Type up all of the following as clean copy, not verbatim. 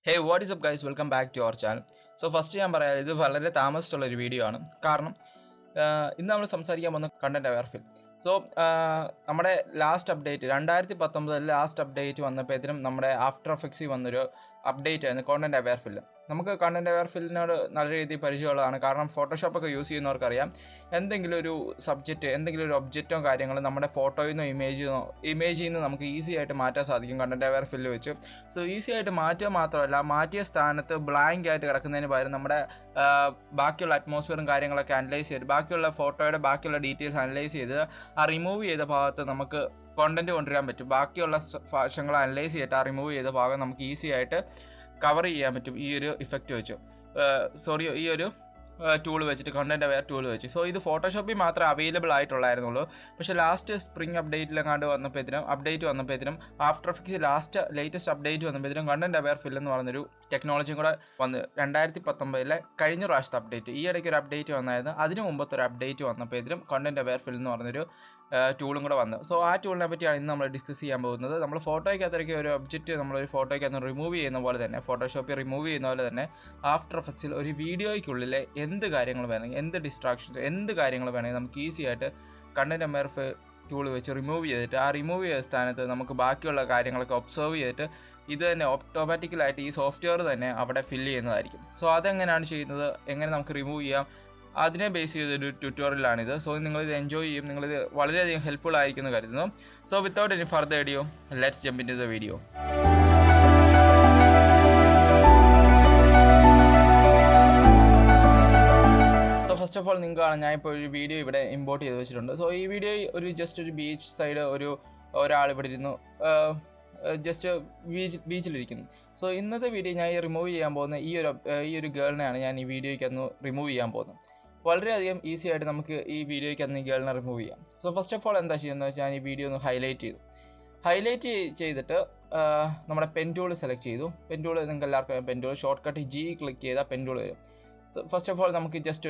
Hey, what is up guys? Welcome back to our channel. So first ഞാൻ പറയാം, ഇത് വളരെ താമസിച്ചുള്ളൊരു വീഡിയോ ആണ്. കാരണം ഇന്ന് നമ്മൾ സംസാരിക്കാൻ പോകുന്ന കണ്ടന്റ് അവെയർ ഫിൽ. സോ നമ്മുടെ ലാസ്റ്റ് അപ്ഡേറ്റ് 2019 ലാസ്റ്റ് അപ്ഡേറ്റ് വന്നപ്പോഴത്തേനും നമ്മുടെ ആഫ്റ്റർ എഫക്ട്സിൽ വന്നൊരു അപ്ഡേറ്റ് ആയിരുന്നു കോണ്ടന്റ് അവെയർ ഫില്ല്. നമുക്ക് കണ്ടന്റ് അവെയർ ഫില്ലിനോട് നല്ല രീതിയിൽ പരിചയമുള്ളതാണ്. കാരണം ഫോട്ടോഷോപ്പൊക്കെ യൂസ് ചെയ്യുന്നവർക്കറിയാം, എന്തെങ്കിലും ഒരു സബ്ജക്റ്റ്, എന്തെങ്കിലും ഒരു ഒബ്ജക്റ്റോ കാര്യങ്ങളും നമ്മുടെ ഫോട്ടോയിൽ നിന്നോ ഇമേജിൽ നിന്ന് നമുക്ക് ഈസി ആയിട്ട് മാറ്റാൻ സാധിക്കും കണ്ടന്റ് അവെയർ ഫില്ല് വെച്ച്. സോ ഈസി ആയിട്ട് മാറ്റുക മാത്രമല്ല, മാറ്റിയ സ്ഥാനത്ത് ബ്ലാങ്ക് ആയിട്ട് കിടക്കുന്നതിന് പകരം നമ്മുടെ ബാക്കിയുള്ള അറ്റ്മോസ്ഫിയറും കാര്യങ്ങളൊക്കെ അനലൈസ് ചെയ്ത്, ബാക്കിയുള്ള ഫോട്ടോയുടെ ബാക്കിയുള്ള ഡീറ്റെയിൽസ് അനലൈസ് ചെയ്ത് ആ റിമൂവ് ചെയ്ത ഭാഗത്ത് നമുക്ക് കോണ്ടന്റ് കൊണ്ടുവരാൻ പറ്റും. ബാക്കിയുള്ള വശങ്ങൾ അനലൈസ് ചെയ്തിട്ട് ആ റിമൂവ് ചെയ്ത ഭാഗം നമുക്ക് ഈസി ആയിട്ട് കവർ ചെയ്യാൻ പറ്റും ഈ ഒരു ഇഫക്റ്റ് വെച്ച്, ഈ ഒരു ടൂൾ വെച്ചിട്ട്, കണ്ടന്റ് അവെയർ ടൂൾ വെച്ച്. സോ ഇത് ഫോട്ടോഷോപ്പിൽ മാത്രമേ അവൈലബിൾ ആയിട്ടുള്ളായിരുന്നുള്ളൂ. പക്ഷേ ലാസ്റ്റ് സ്പ്രിംഗ് അപ്ഡേറ്റിലെങ്ങാണ്ട് വന്നപ്പോഴത്തേനും ആഫ്റ്റർ എഫക്ട്സ് ലേറ്റസ്റ്റ് അപ്ഡേറ്റ് വന്നപ്പോഴത്തേനും കണ്ടന്റ് അവെയർ ഫിൽ എന്ന് പറഞ്ഞൊരു ടെക്നോളജിയും കൂടെ വന്ന് 2019 കഴിഞ്ഞ പ്രാവശ്യത്തെ അപ്ഡേറ്റ്, ഈ ഇടയ്ക്ക് ഒരു അപ്ഡേറ്റ് വന്നായിരുന്നു. അതിന് മുമ്പത്തെ ഒരു അപ്ഡേറ്റ് വന്നപ്പോഴത്തേനും കണ്ടന്റ് അവെയർ ഫിൽ എന്ന് പറഞ്ഞൊരു ടൂളും കൂടെ വന്നു. സോ ആ ടൂളിനെ പറ്റിയാണ് ഇന്ന് നമ്മൾ ഡിസ്കസ് ചെയ്യാൻ പോകുന്നത്. നമ്മൾ ഫോട്ടോയ്ക്കകത്തേക്ക് ഒരു ഒബ്ജക്റ്റ് നമ്മളൊരു ഫോട്ടോയ്ക്കകത്ത് റിമൂവ് ചെയ്യുന്ന പോലെ തന്നെ, ഫോട്ടോഷോപ്പിൽ റിമൂവ് ചെയ്യുന്ന പോലെ തന്നെ ആഫ്റ്റർ എഫക്ട്സിൽ ഒരു വീഡിയോയ്ക്കുള്ളിലെ എന്ത് കാര്യങ്ങൾ വേണമെങ്കിൽ, എന്ത് ഡിസ്ട്രാക്ഷൻസ്, എന്ത് കാര്യങ്ങൾ വേണമെങ്കിൽ നമുക്ക് ഈസി ആയിട്ട് കണ്ടന്റ് അവെയർ ടൂൾ വെച്ച് റിമൂവ് ചെയ്തിട്ട്, ആ റിമൂവ് ചെയ്ത സ്ഥാനത്ത് നമുക്ക് ബാക്കിയുള്ള കാര്യങ്ങളൊക്കെ ഒബ്സർവ് ചെയ്തിട്ട് ഇത് തന്നെ ഓട്ടോമാറ്റിക്കലായിട്ട് ഈ സോഫ്റ്റ്വെയർ തന്നെ അവിടെ ഫില്ല് ചെയ്യുന്നതായിരിക്കും. സോ അതെങ്ങനെയാണ് ചെയ്യുന്നത്, എങ്ങനെ നമുക്ക് റിമൂവ് ചെയ്യാം, അതിനെ ബേസ് ചെയ്തൊരു ട്യൂട്ടോറിയലാണിത്. സോ നിങ്ങളിത് എൻജോയ് ചെയ്യും, നിങ്ങളിത് വളരെയധികം ഹെൽപ്ഫുൾ ആയിരിക്കുമെന്ന് കരുതുന്നു. So without any further ado, let's jump into the video. First of all നിങ്ങൾക്ക് കാണാം, ഞാൻ ഇപ്പോൾ ഒരു വീഡിയോ ഇവിടെ ഇമ്പോർട്ട് ചെയ്ത് വെച്ചിട്ടുണ്ട്. സോ ഈ വീഡിയോ ജസ്റ്റ് ഒരു ബീച്ച് സൈഡ് ഒരാൾ ഇവിടെ ഇരുന്നു, ജസ്റ്റ് ബീച്ചിലിരിക്കുന്നു. സോ ഇന്നത്തെ വീഡിയോ ഞാൻ റിമൂവ് ചെയ്യാൻ പോകുന്ന ഈ ഒരു ഗേളിനെയാണ് ഞാൻ ഈ വീഡിയോയ്ക്കന്ന് റിമൂവ് ചെയ്യാൻ പോകുന്നത്. വളരെയധികം ഈസി ആയിട്ട് നമുക്ക് ഈ വീഡിയോയ്ക്കന്ന് ഈ ഗേളിനെ റിമൂവ് ചെയ്യാം. സോ ഫസ്റ്റ് ഓഫ് ഓൾ എന്താ ചെയ്യുന്നത് വെച്ചാൽ, ഞാൻ ഈ വീഡിയോ ഒന്ന് ഹൈലൈറ്റ് ചെയ്തിട്ട് നമ്മുടെ പെൻ ടൂൾ സെലക്ട് ചെയ്തു. പെൻ ടൂൾ നിങ്ങൾക്ക് എല്ലാവർക്കും pen tool short cut G click ചെയ്താൽ പെൻ ടൂൾ വരും. സോ ഫസ്റ്റ് ഓഫ് ഓൾ നമുക്ക് ജസ്റ്റ്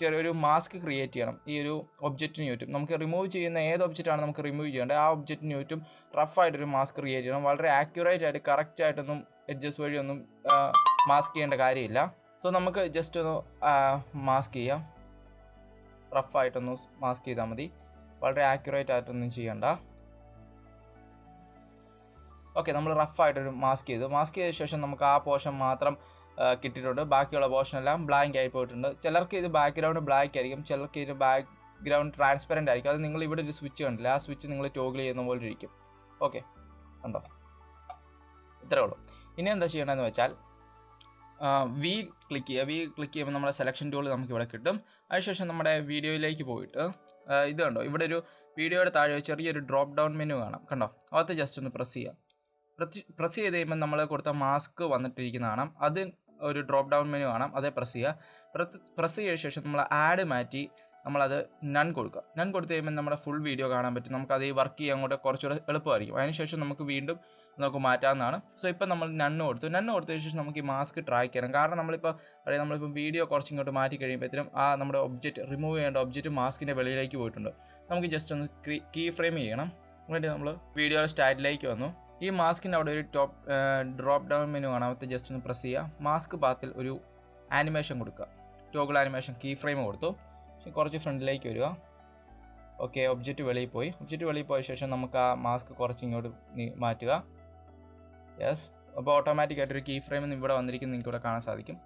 ചെറിയൊരു മാസ്ക് ക്രിയേറ്റ് ചെയ്യണം. ഈ ഒരു ഒബ്ജക്റ്റിന് ചുറ്റും നമുക്ക് റിമൂവ് ചെയ്യുന്ന ഏത് ഒബ്ജക്റ്റാണ് നമുക്ക് റിമൂവ് ചെയ്യേണ്ടത്, ആ ഒബ്ജക്റ്റിന് ചുറ്റും റഫായിട്ടൊരു മാസ്ക് ക്രിയേറ്റ് ചെയ്യണം. വളരെ ആക്യുറേറ്റ് ആയിട്ട് കറക്റ്റ് ആയിട്ടൊന്നും എഡ്ജസ് വഴിയൊന്നും മാസ്ക് ചെയ്യേണ്ട കാര്യമില്ല. സോ നമുക്ക് ജസ്റ്റ് ഒന്ന് മാസ്ക് ചെയ്യാം, റഫായിട്ടൊന്ന് മാസ്ക് ചെയ്താൽ മതി, വളരെ ആക്യുറേറ്റ് ആയിട്ടൊന്നും ചെയ്യണ്ട. ഓക്കെ, നമ്മൾ റഫായിട്ടൊരു മാസ്ക് ചെയ്ത ശേഷം നമുക്ക് ആ പോർഷൻ മാത്രം കിട്ടിയിട്ടുണ്ട്. ബാക്കിയുള്ള പോർഷനെല്ലാം ബ്ലാങ്ക് ആയി പോയിട്ടുണ്ട്. ചിലർക്ക് ഇത് ബാക്ക്ഗ്രൗണ്ട് ബ്ലാക്ക് ആയിരിക്കും, ചിലർക്ക് ഇത് ബാക്ക്ഗ്രൗണ്ട് ട്രാൻസ്പെറൻ്റ് ആയിരിക്കും. അത് നിങ്ങൾ ഇവിടെ ഒരു സ്വിച്ച് കണ്ടില്ല, ആ സ്വിച്ച് നിങ്ങൾ ടോഗിൾ ചെയ്യുന്ന പോലെ ഇരിക്കും. ഓക്കെ, കണ്ടോ, ഇത്രേ ഉള്ളൂ. ഇനി എന്താ ചെയ്യണമെന്ന് വെച്ചാൽ, വി ക്ലിക്ക് ചെയ്യുമ്പോൾ നമ്മുടെ സെലക്ഷൻ ടൂൾ നമുക്ക് ഇവിടെ കിട്ടും. അതിനുശേഷം നമ്മുടെ വീഡിയോയിലേക്ക് പോയിട്ട് ഇത് കണ്ടോ, ഇവിടെ ഒരു വീഡിയോയുടെ താഴെ ചെറിയൊരു ഡ്രോപ്പ് ഡൗൺ മെനു കാണാം, കണ്ടോ, അകത്ത് ജസ്റ്റ് ഒന്ന് പ്രസ് ചെയ്ത് കഴിയുമ്പോൾ നമ്മൾ കൊടുത്ത മാസ്ക് വന്നിട്ടിരിക്കുന്നതാണ്. അത് ഒരു ഡ്രോപ്പ് ഡൗൺ മെനു കാണാം, അതേ പ്രസ് ചെയ്ത ശേഷം നമ്മൾ ആഡ് മാറ്റി നമ്മളത് നൺ കൊടുത്ത് കഴിയുമ്പോൾ നമ്മുടെ ഫുൾ വീഡിയോ കാണാൻ പറ്റും. നമുക്കത് ഈ വർക്ക് ചെയ്യാൻ കൂടെ കുറച്ചുകൂടെ എളുപ്പമായിരിക്കും. അതിനുശേഷം നമുക്ക് വീണ്ടും മാറ്റാവുന്നതാണ്. സോ ഇപ്പം നമ്മൾ നണ്ണ് കൊടുത്ത ശേഷം നമുക്ക് ഈ മാസ്ക് ട്രാക്ക് ചെയ്യണം. കാരണം നമ്മളിപ്പോൾ വീഡിയോ കുറച്ചിങ്ങോട്ട് മാറ്റി കഴിയുമ്പോഴത്തേനും നമ്മുടെ റിമൂവ് ചെയ്യേണ്ട ഒബ്ജക്റ്റ് മാസ്കിൻ്റെ വെളിയിലേക്ക് പോയിട്ടുണ്ട്. നമുക്ക് ജസ്റ്റ് ഒന്ന് കീ ഫ്രെയിം ചെയ്യണം. വേണ്ടി നമ്മൾ വീഡിയോയുടെ സ്റ്റാർട്ടിലേക്ക് വന്നു. ഈ മാസ്കിൻ്റെ അവിടെ ഒരു ഡ്രോപ്പ് ഡൗൺ മെനു കാണാമത്തെ ജസ്റ്റ് ഒന്ന് പ്രസ് ചെയ്യുക. മാസ്ക് പാത്തിൽ ഒരു ആനിമേഷൻ കൊടുക്കുക, ടോഗിൾ ആനിമേഷൻ കീ ഫ്രെയിം കൊടുത്തു. പക്ഷേ കുറച്ച് ഫ്രണ്ടിലേക്ക് വരിക. ഓക്കെ, ഒബ്ജക്റ്റ് വെളിയിൽ പോയ ശേഷം നമുക്ക് ആ മാസ്ക് കുറച്ച് ഇങ്ങോട്ട് മാറ്റുക. യെസ്, അപ്പോൾ ഓട്ടോമാറ്റിക്കായിട്ടൊരു കീ ഫ്രെയിം ഇവിടെ വന്നിരിക്കുന്നത് നിങ്ങൾക്ക് ഇവിടെ കാണാൻ സാധിക്കും.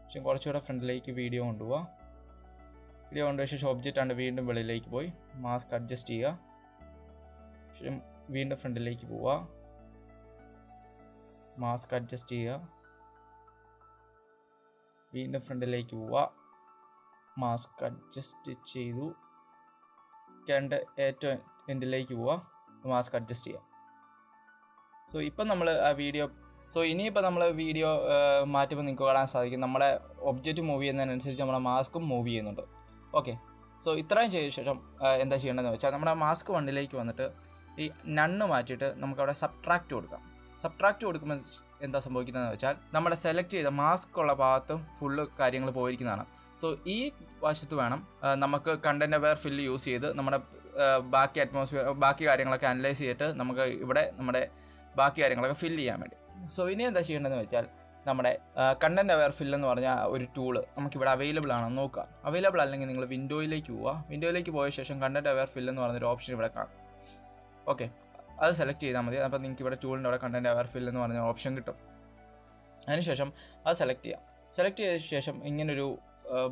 പക്ഷേ കുറച്ചുകൂടെ ഫ്രണ്ടിലേക്ക് വീഡിയോ കൊണ്ടുപോവുക ശേഷം ഒബ്ജക്റ്റ് ആണ് വീണ്ടും വെളിയിലേക്ക് പോയി മാസ്ക് അഡ്ജസ്റ്റ് ചെയ്യുക. ശേഷം വീണ്ടും ഫ്രണ്ടിലേക്ക് പോവുക, മാസ്ക് അഡ്ജസ്റ്റ് ചെയ്യുക, വീണ്ടും ഫ്രണ്ടിലേക്ക് പോവുക, മാസ്ക് അഡ്ജസ്റ്റ് ചെയ്തു, ഏറ്റവും എൻഡിലേക്ക് പോവുക, മാസ്ക് അഡ്ജസ്റ്റ് ചെയ്യുക. സോ ഇപ്പം നമ്മൾ ഇനിയിപ്പോൾ നമ്മൾ വീഡിയോ മാറ്റുമ്പോൾ നിങ്ങൾക്ക് കാണാൻ സാധിക്കും, നമ്മുടെ ഒബ്ജക്റ്റ് മൂവ് ചെയ്യുന്നതിനനുസരിച്ച് നമ്മുടെ മാസ്കും മൂവ് ചെയ്യുന്നുണ്ട്. ഓക്കെ, സോ ഇത്രയും ചെയ്ത ശേഷം എന്താ ചെയ്യേണ്ടതെന്ന് വെച്ചാൽ, നമ്മുടെ മാസ്ക് വണ്ണിലേക്ക് വന്നിട്ട് ഈ നണ്ണ് മാറ്റിയിട്ട് നമുക്കവിടെ സബ്ട്രാക്റ്റ് കൊടുക്കുമ്പോൾ എന്താ സംഭവിക്കുന്നതെന്ന് വെച്ചാൽ, നമ്മുടെ സെലക്ട് ചെയ്ത മാസ്ക് ഉള്ള ഭാഗത്തും ഫുള്ള് കാര്യങ്ങൾ പോയിരിക്കുന്നതാണ്. സോ ഈ വശത്ത് വേണം നമുക്ക് കണ്ടന്റ് അവെയർ ഫില്ല് യൂസ് ചെയ്ത് നമ്മുടെ ബാക്കി കാര്യങ്ങളൊക്കെ അനലൈസ് ചെയ്തിട്ട് നമുക്ക് ഇവിടെ നമ്മുടെ ബാക്കി കാര്യങ്ങളൊക്കെ ഫില്ല് ചെയ്യാൻ വേണ്ടി. സോ ഇനി എന്താ ചെയ്യേണ്ടതെന്ന് വെച്ചാൽ, നമ്മുടെ കണ്ടൻറ് അവെയർ ഫിൽ എന്ന് പറഞ്ഞ ഒരു ടൂള് നമുക്കിവിടെ അവൈലബിൾ ആണെന്ന് നോക്കുക. അവൈലബിൾ അല്ലെങ്കിൽ നിങ്ങൾ വിൻഡോയിലേക്ക് പോവുക. വിൻഡോയിലേക്ക് പോയ ശേഷം കണ്ടൻറ് അവെയർ ഫിൽ എന്ന് പറഞ്ഞൊരു ഓപ്ഷൻ ഇവിടെ കാണാം. ഓക്കെ, അത് സെലക്ട് ചെയ്താൽ മതി. അപ്പോൾ നിങ്ങൾക്ക് ഇവിടെ ടൂളിൻ്റെ അവിടെ കണ്ടൻറ് അവെയർ ഫിൽ എന്ന് പറഞ്ഞ ഓപ്ഷൻ കിട്ടും. അതിനുശേഷം അത് സെലക്ട് ചെയ്യാം. സെലക്ട് ചെയ്ത ശേഷം ഇങ്ങനൊരു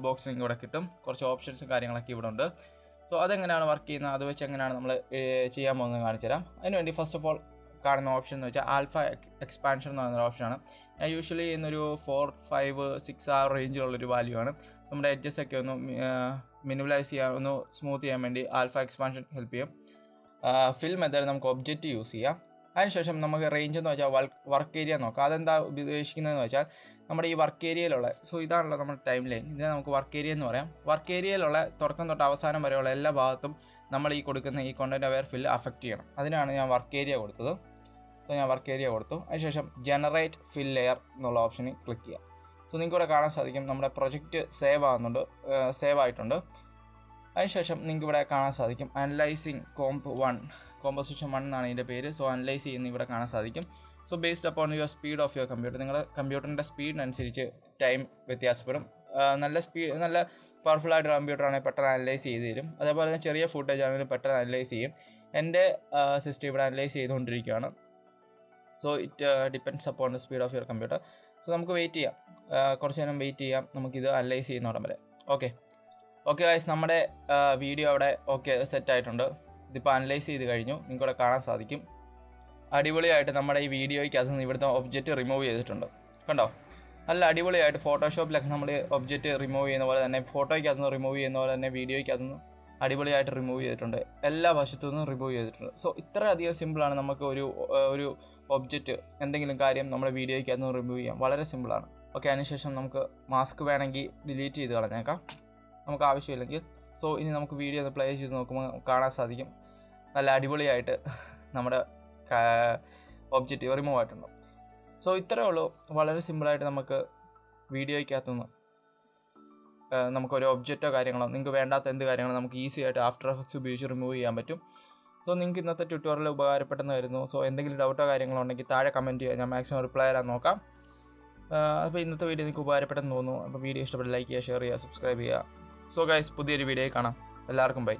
ബോക്സ് നിങ്ങൾക്ക് ഇവിടെ കിട്ടും. കുറച്ച് ഓപ്ഷൻസും കാര്യങ്ങളൊക്കെ ഇവിടെ ഉണ്ട്. സോ അതെങ്ങനെയാണ് വർക്ക് ചെയ്യുന്നത്, അത് വെച്ച് എങ്ങനെയാണ് നമ്മൾ ചെയ്യാൻ പോകുന്നത് കാണിച്ചു തരാം. അതിനുവേണ്ടി ഫസ്റ്റ് ഓഫ് ഓൾ കാണുന്ന ഓപ്ഷൻ എന്ന് വെച്ചാൽ ആൽഫ എക്സ്പാൻഷൻ എന്ന് പറയുന്ന ഓപ്ഷനാണ്. ഞാൻ യൂഷ്വലി ഇന്നൊരു 4, 5, 6 ആ റേഞ്ചിലുള്ളൊരു വാല്യൂ ആണ്. നമ്മുടെ എഡ്ജസ് ഒക്കെ ഒന്ന് മിനിമലൈസ് ചെയ്യാൻ, ഒന്ന് സ്മൂത്ത് ചെയ്യാൻ വേണ്ടി ആൽഫ എക്സ്പാൻഷൻ ഹെൽപ്പ് ചെയ്യും. ഫിൽ മെത്തേഡ് നമുക്ക് ഒബ്ജക്റ്റ് യൂസ് ചെയ്യാം. അതിനുശേഷം നമുക്ക് റേഞ്ച് എന്ന് വെച്ചാൽ വർക്ക് ഏരിയ നോക്കാം. അതെന്താ ഉദ്ദേശിക്കുന്നതെന്ന് വെച്ചാൽ നമ്മുടെ ഈ വർക്ക് ഏരിയയിലുള്ള, സോ ഇതാണല്ലോ നമ്മുടെ ടൈം ലൈൻ, ഇതിനെ നമുക്ക് വർക്ക് ഏരിയ എന്ന് പറയാം. വർക്ക് ഏരിയയിലുള്ള തുടക്കം തൊട്ട് അവസാനം വരെയുള്ള എല്ലാ ഭാഗത്തും നമ്മൾ ഈ കൊടുക്കുന്ന ഈ കണ്ടൻറ് അവെയർ ഫിൽ അഫക്റ്റ് ചെയ്യണം. അതിനാണ് ഞാൻ വർക്ക് ഏരിയ കൊടുത്തത്. സോ ഞാൻ വർക്ക് ഏരിയ കൊടുത്തു. അതിനുശേഷം ജനറേറ്റ് ഫിൽ ലെയർ എന്നുള്ള ഓപ്ഷനിൽ ക്ലിക്ക് ചെയ്യാം. സോ നിങ്ങൾക്ക് ഇവിടെ കാണാൻ സാധിക്കും നമ്മുടെ പ്രൊജക്റ്റ് സേവ് ആയിട്ടുണ്ട്. അതിനുശേഷം നിങ്ങൾക്ക് ഇവിടെ കാണാൻ സാധിക്കും അനലൈസിങ് കോമ്പോസിഷൻ 1 എന്നാണ് ഇതിൻ്റെ പേര്. സോ അനലൈസ് ചെയ്യുന്ന ഇവിടെ കാണാൻ സാധിക്കും. So based upon your speed of your computer, നിങ്ങളുടെ കമ്പ്യൂട്ടറിൻ്റെ സ്പീഡിനനുസരിച്ച് ടൈം വ്യത്യാസപ്പെടും. നല്ല പവർഫുൾ ആയിട്ട് കമ്പ്യൂട്ടർ ആണെങ്കിൽ പെട്ടെന്ന് അനലൈസ് ചെയ്ത് തരും. അതേപോലെ തന്നെ ചെറിയ ഫുട്ടേജ് ആണെങ്കിലും പെട്ടെന്ന് അനലൈസ് ചെയ്യും. എൻ്റെ സിസ്റ്റം ഇവിടെ അനലൈസ് ചെയ്തുകൊണ്ടിരിക്കുകയാണ്. So it depends upon the speed of your computer. So നമുക്ക് വെയിറ്റ് ചെയ്യാം, കുറച്ച് നേരം വെയിറ്റ് ചെയ്യാം, നമുക്കിത് അനലൈസ് ചെയ്യുന്നോടം വരെ. ഓക്കെ ഗൈസ്, നമ്മുടെ വീഡിയോ അവിടെ സെറ്റായിട്ടുണ്ട്. ഇതിപ്പോൾ അനലൈസ് ചെയ്ത് കഴിഞ്ഞു. നിങ്ങൾക്കിവിടെ കാണാൻ സാധിക്കും അടിപൊളിയായിട്ട് നമ്മുടെ ഈ വീഡിയോയ്ക്കകത്ത് നിന്ന് ഇവിടുത്തെ ഒബ്ജക്റ്റ് റിമൂവ് ചെയ്തിട്ടുണ്ട്. കണ്ടോ, നല്ല അടിപൊളിയായിട്ട് ഫോട്ടോഷോപ്പിലൊക്കെ നമ്മൾ ഒബ്ജക്റ്റ് റിമൂവ് ചെയ്യുന്ന പോലെ തന്നെ, ഫോട്ടോയ്ക്കകത്ത് നിന്ന് റിമൂവ് ചെയ്യുന്ന പോലെ തന്നെ വീഡിയോയ്ക്കകത്ത് നിന്ന് അടിപൊളിയായിട്ട് റിമൂവ് ചെയ്തിട്ടുണ്ട്. എല്ലാ വശത്തു നിന്നും റിമൂവ് ചെയ്തിട്ടുണ്ട്. സോ ഇത്രയധികം സിമ്പിളാണ് നമുക്ക് ഒരു ഒബ്ജക്റ്റ്, എന്തെങ്കിലും കാര്യം നമ്മുടെ വീഡിയോയ്ക്കകത്ത് നിന്ന് റിമൂവ് ചെയ്യാം. വളരെ സിമ്പിളാണ്. അതിനുശേഷം നമുക്ക് മാസ്ക് വേണമെങ്കിൽ ഡിലീറ്റ് ചെയ്ത് കളഞ്ഞേക്കാം, നമുക്ക് ആവശ്യമില്ലെങ്കിൽ. സോ ഇനി നമുക്ക് വീഡിയോ ഒന്ന് പ്ലേ ചെയ്ത് നോക്കുമ്പോൾ കാണാൻ സാധിക്കും നല്ല അടിപൊളിയായിട്ട് നമ്മുടെ ഒബ്ജക്റ്റ് റിമൂവ് ആയിട്ടുണ്ട്. സോ ഇത്രയേ ഉള്ളൂ. വളരെ സിമ്പിളായിട്ട് നമുക്ക് വീഡിയോയ്ക്കകത്തുനിന്ന് നമുക്കൊരു ഒബ്ജക്റ്റോ കാര്യങ്ങളോ, നിങ്ങൾക്ക് വേണ്ടാത്ത എന്ത് കാര്യങ്ങളോ നമുക്ക് ഈസി ആയിട്ട് ആഫ്റ്റർ എഫക്ട്സ് ഉപയോഗിച്ച് റിമൂവ് ചെയ്യാൻ പറ്റും. സോ നിങ്ങൾക്ക് ഇന്നത്തെ ട്യൂട്ടോറിയൽ ഉപകാരപ്പെട്ടെന്ന് വരുന്നു. സോ എന്തെങ്കിലും ഡൗട്ടോ കാര്യങ്ങളോ ഉണ്ടെങ്കിൽ താഴെ കമൻറ്റ് ചെയ്യുക, ഞാൻ മാക്സിമം റിപ്ലൈ തരാൻ നോക്കാം. അപ്പോൾ ഇന്നത്തെ വീഡിയോ നിങ്ങൾക്ക് ഉപകാരപ്പെട്ടെന്ന് തോന്നുന്നു. അപ്പോൾ വീഡിയോ ഇഷ്ടപ്പെട്ട് ലൈക്ക് ചെയ്യുക, ഷെയർ ചെയ്യുക, സബ്സ്ക്രൈബ് ചെയ്യുക. സോ ഗൈസ്, പുതിയൊരു വീഡിയോയിൽ കാണാം. എല്ലാവർക്കും ബൈ.